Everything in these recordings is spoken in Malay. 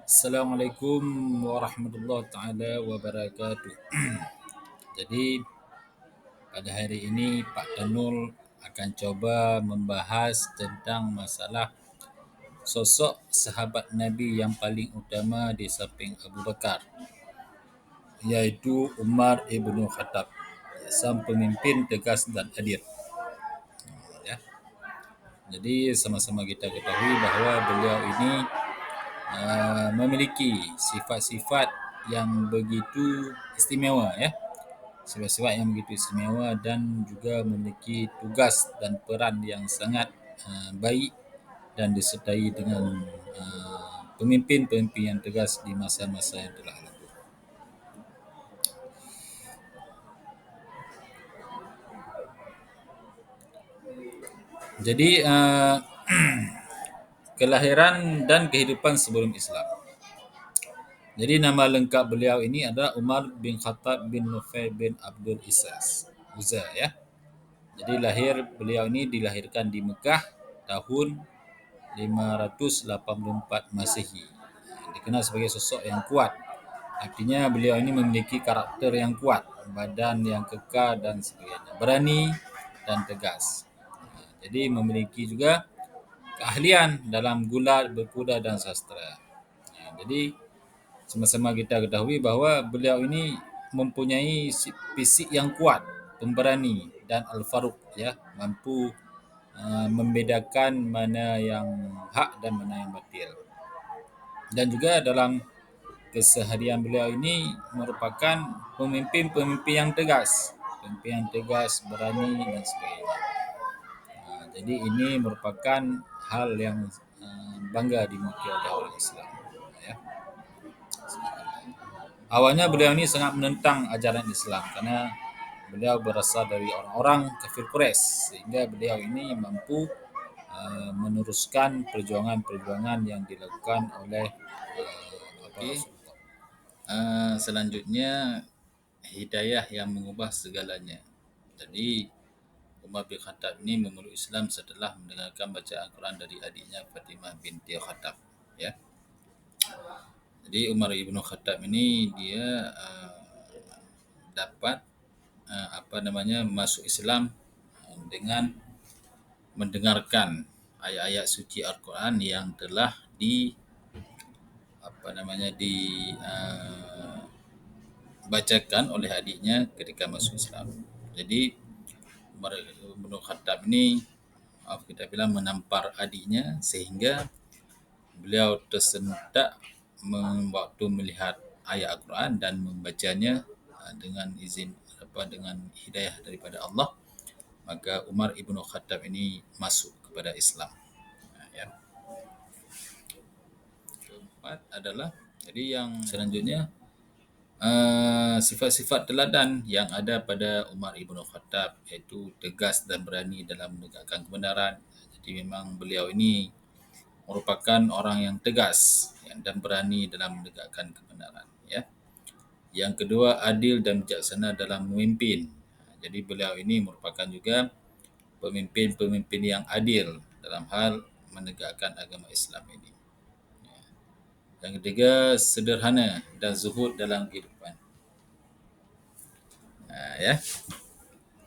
Assalamualaikum warahmatullahi taala wabarakatuh. Jadi pada hari ini Pak Tanul akan coba membahas tentang masalah sosok sahabat Nabi yang paling utama di samping Abu Bakar, yaitu Umar ibnu Khattab, sang pemimpin tegas dan adil. Ya. Jadi sama-sama kita ketahui bahawa beliau ini memiliki sifat-sifat yang begitu istimewa, ya, sifat-sifat yang begitu istimewa dan juga memiliki tugas dan peran yang sangat baik dan disertai dengan pemimpin-pemimpin yang tegas di masa-masa yang telah lalu. Jadi kelahiran dan kehidupan sebelum Islam. Jadi nama lengkap beliau ini adalah Umar bin Khattab bin Nufai bin Abdul Uzza, ya. Jadi beliau ini dilahirkan di Mekah tahun 584 Masehi. Dikenal sebagai sosok yang kuat. Artinya beliau ini memiliki karakter yang kuat, badan yang kekar dan sebagainya, berani dan tegas. Jadi memiliki juga keahlian dalam gulat, berkuda dan sastra. Jadi sama-sama kita ketahui bahawa beliau ini mempunyai fisik yang kuat, pemberani dan al-faruq, ya, mampu membedakan mana yang hak dan mana yang batil. Dan juga dalam keseharian beliau ini merupakan pemimpin yang tegas, berani dan sebagainya. Jadi ini merupakan hal yang bangga dimiliki oleh orang Islam, ya. Awalnya beliau ini sangat menentang ajaran Islam karena beliau berasal dari orang-orang kafir Quraisy, sehingga beliau ini mampu meneruskan perjuangan-perjuangan yang dilakukan oleh selanjutnya hidayah yang mengubah segalanya. Jadi Umar bin Khattab ini memeluk Islam setelah mendengarkan bacaan Quran dari adiknya Fatimah binti Khattab, ya. Jadi Umar ibnu Khattab ini dia dapat masuk Islam dengan mendengarkan ayat-ayat suci Al-Quran yang telah dibacakan oleh adiknya ketika masuk Islam. Jadi Umar bin Khattab ini kita bilang menampar adiknya sehingga beliau tersentak waktu melihat ayat Al-Quran dan membacanya dengan izin dengan hidayah daripada Allah, maka Umar ibnu Khattab ini masuk kepada Islam. Ya. Keempat adalah jadi yang selanjutnya sifat-sifat teladan yang ada pada Umar ibnu Khattab, iaitu tegas dan berani dalam menegakkan kebenaran. Jadi memang beliau ini merupakan orang yang tegas dan berani dalam menegakkan kebenaran, ya. Yang kedua, adil dan bijaksana dalam memimpin. Jadi beliau ini merupakan juga pemimpin yang adil dalam hal menegakkan agama Islam ini. Yang ketiga, sederhana dan zuhud dalam kehidupan. Ya.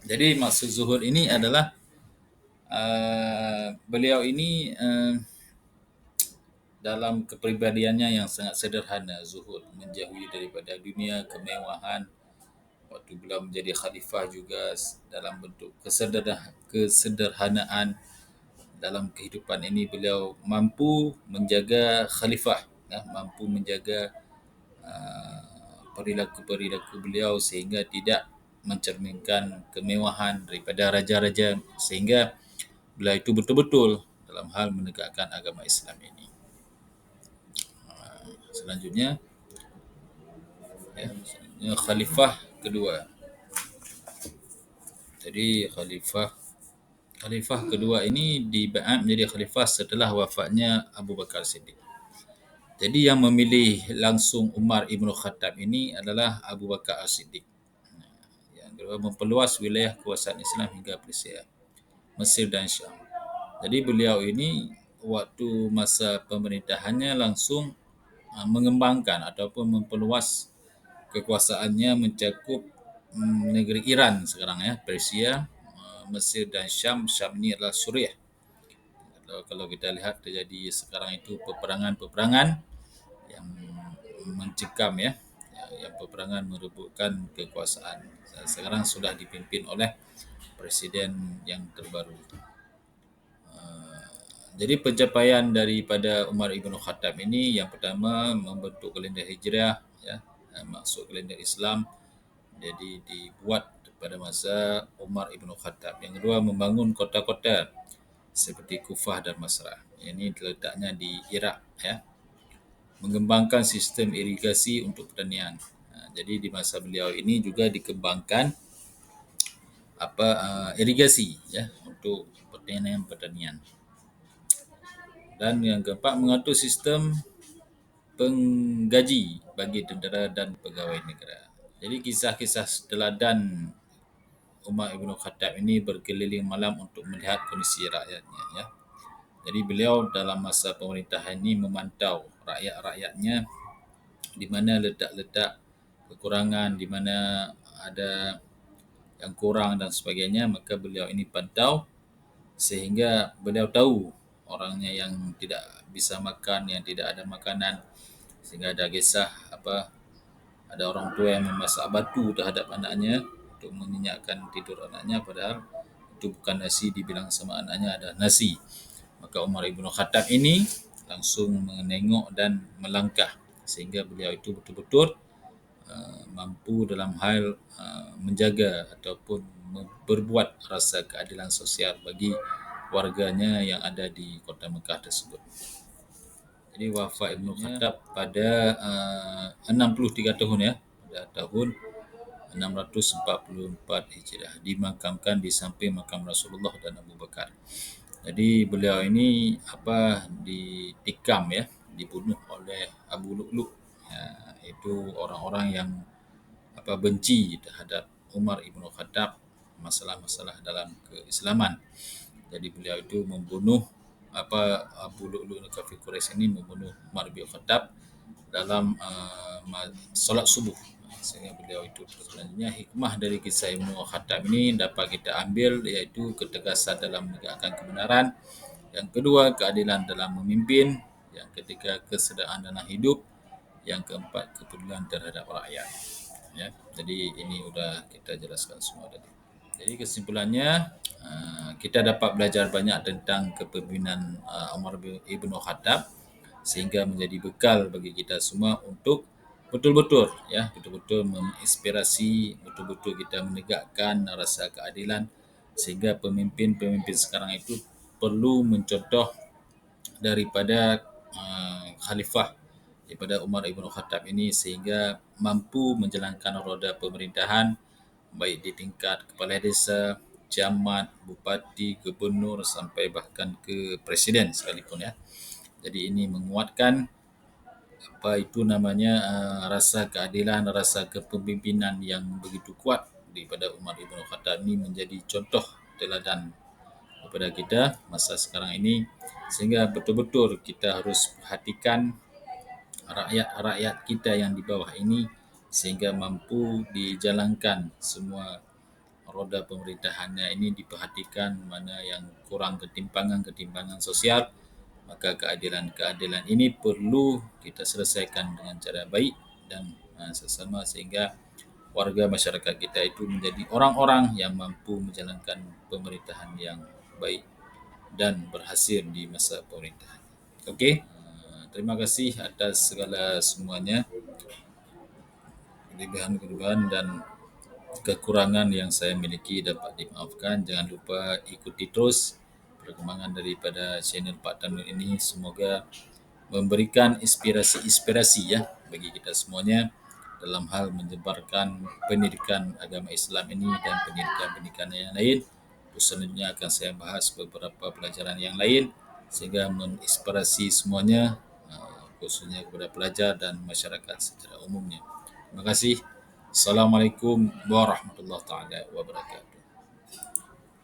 Jadi maksud zuhud ini adalah beliau ini dalam kepribadiannya yang sangat sederhana, zuhud, menjauhi daripada dunia kemewahan. Waktu beliau menjadi khalifah juga dalam bentuk kesederhanaan dalam kehidupan ini, beliau mampu menjaga khalifah, mampu menjaga perilaku-perilaku beliau sehingga tidak mencerminkan kemewahan daripada raja-raja, sehingga beliau itu betul-betul dalam hal menegakkan agama Islam ini. Selanjutnya khalifah kedua. Jadi khalifah kedua ini dibaiat menjadi khalifah setelah wafatnya Abu Bakar Siddiq. Jadi yang memilih langsung Umar ibnu Khattab ini adalah Abu Bakar As-Siddiq. Yang kedua, memperluas wilayah kuasaan Islam hingga Persia, Mesir dan Syam. Jadi beliau ini waktu masa pemerintahannya langsung mengembangkan ataupun memperluas kekuasaannya mencakup negeri Iran sekarang ya, Persia, Mesir dan Syam. Syam ni adalah Suriah. Kalau kita lihat terjadi sekarang itu peperangan-peperangan yang mencekam ya, yang peperangan merebutkan kekuasaan. Sekarang sudah dipimpin oleh presiden yang terbaru. Jadi pencapaian daripada Umar Ibn Khattab ini, yang pertama membentuk kalender Hijrah ya, masuk kalender Islam. Jadi dibuat pada masa Umar Ibn Khattab. Yang kedua, membangun kota-kota seperti Kufah dan Basrah. Ini letaknya di Iraq ya. Mengembangkan sistem irigasi untuk pertanian. Jadi di masa beliau ini juga dikembangkan irigasi ya untuk pertanian. Dan yang keempat, mengatur sistem penggaji bagi tentera dan pegawai negara. Jadi kisah-kisah teladan Umar Ibn Khattab ini berkeliling malam untuk melihat kondisi rakyatnya ya. Jadi beliau dalam masa pemerintahan ini memantau rakyat-rakyatnya, di mana letak-letak kekurangan, di mana ada yang kurang dan sebagainya, maka beliau ini pantau sehingga beliau tahu orangnya yang tidak bisa makan, yang tidak ada makanan, sehingga ada kisah ada orang tua yang memasak batu terhadap anaknya untuk menyenyakkan tidur anaknya, padahal itu bukan nasi, dibilang sama anaknya ada nasi. Maka Umar Ibn Khattab ini langsung menengok dan melangkah sehingga beliau itu betul-betul mampu dalam hal menjaga ataupun berbuat rasa keadilan sosial bagi warganya yang ada di kota Mekah tersebut. Jadi wafat Ibn Khattab pada 63 tahun ya, pada tahun 644 Hijrah, dimakamkan di samping makam Rasulullah dan Abu Bakar. Jadi beliau ini ditikam ya, dibunuh oleh Abu Lu'lu'. Ya, itu orang-orang yang benci terhadap Umar Ibn Khattab, masalah-masalah dalam keislaman. Jadi beliau itu membunuh Abu Lu'lu' kafir Quraisy ini membunuh Umar bin Khattab dalam solat subuh, sehingga beliau itu. Selanjutnya, hikmah dari kisah Ibn Khattab ini dapat kita ambil, iaitu ketegasan dalam menegakkan kebenaran. Yang kedua, keadilan dalam memimpin. Yang ketiga, kesederhanaan dalam hidup. Yang keempat, kepedulian terhadap rakyat. Ya, jadi ini sudah kita jelaskan semua tadi. Jadi kesimpulannya, kita dapat belajar banyak tentang kepemimpinan Umar Ibn Khattab, sehingga menjadi bekal bagi kita semua untuk betul-betul menginspirasi, betul-betul kita menegakkan rasa keadilan, sehingga pemimpin-pemimpin sekarang itu perlu mencontoh daripada khalifah daripada Umar Ibn Khattab ini, sehingga mampu menjalankan roda pemerintahan baik di tingkat kepala desa, camat, bupati, gubernur sampai bahkan ke presiden sekalipun ya. Jadi ini menguatkan rasa keadilan, rasa kepemimpinan yang begitu kuat daripada Umar Ibn Khattab ini, menjadi contoh teladan kepada kita masa sekarang ini, sehingga betul-betul kita harus perhatikan rakyat-rakyat kita yang di bawah ini, sehingga mampu dijalankan semua roda pemerintahannya ini, diperhatikan mana yang kurang ketimpangan sosial. Maka keadilan ini perlu kita selesaikan dengan cara baik dan sesama, sehingga warga masyarakat kita itu menjadi orang-orang yang mampu menjalankan pemerintahan yang baik dan berhasil di masa pemerintahan. Okey, terima kasih atas semuanya, kelebihan dan kekurangan yang saya miliki dapat dimaafkan. Jangan lupa ikuti terus perkembangan daripada channel Pak Tanur ini. Semoga memberikan inspirasi ya bagi kita semuanya dalam hal menyebarkan pendidikan agama Islam ini dan pendidikan-pendidikan yang lain. Selanjutnya akan saya bahas beberapa pelajaran yang lain sehingga menginspirasi semuanya, khususnya kepada pelajar dan masyarakat secara umumnya. Terima kasih. Assalamualaikum warahmatullahi wabarakatuh.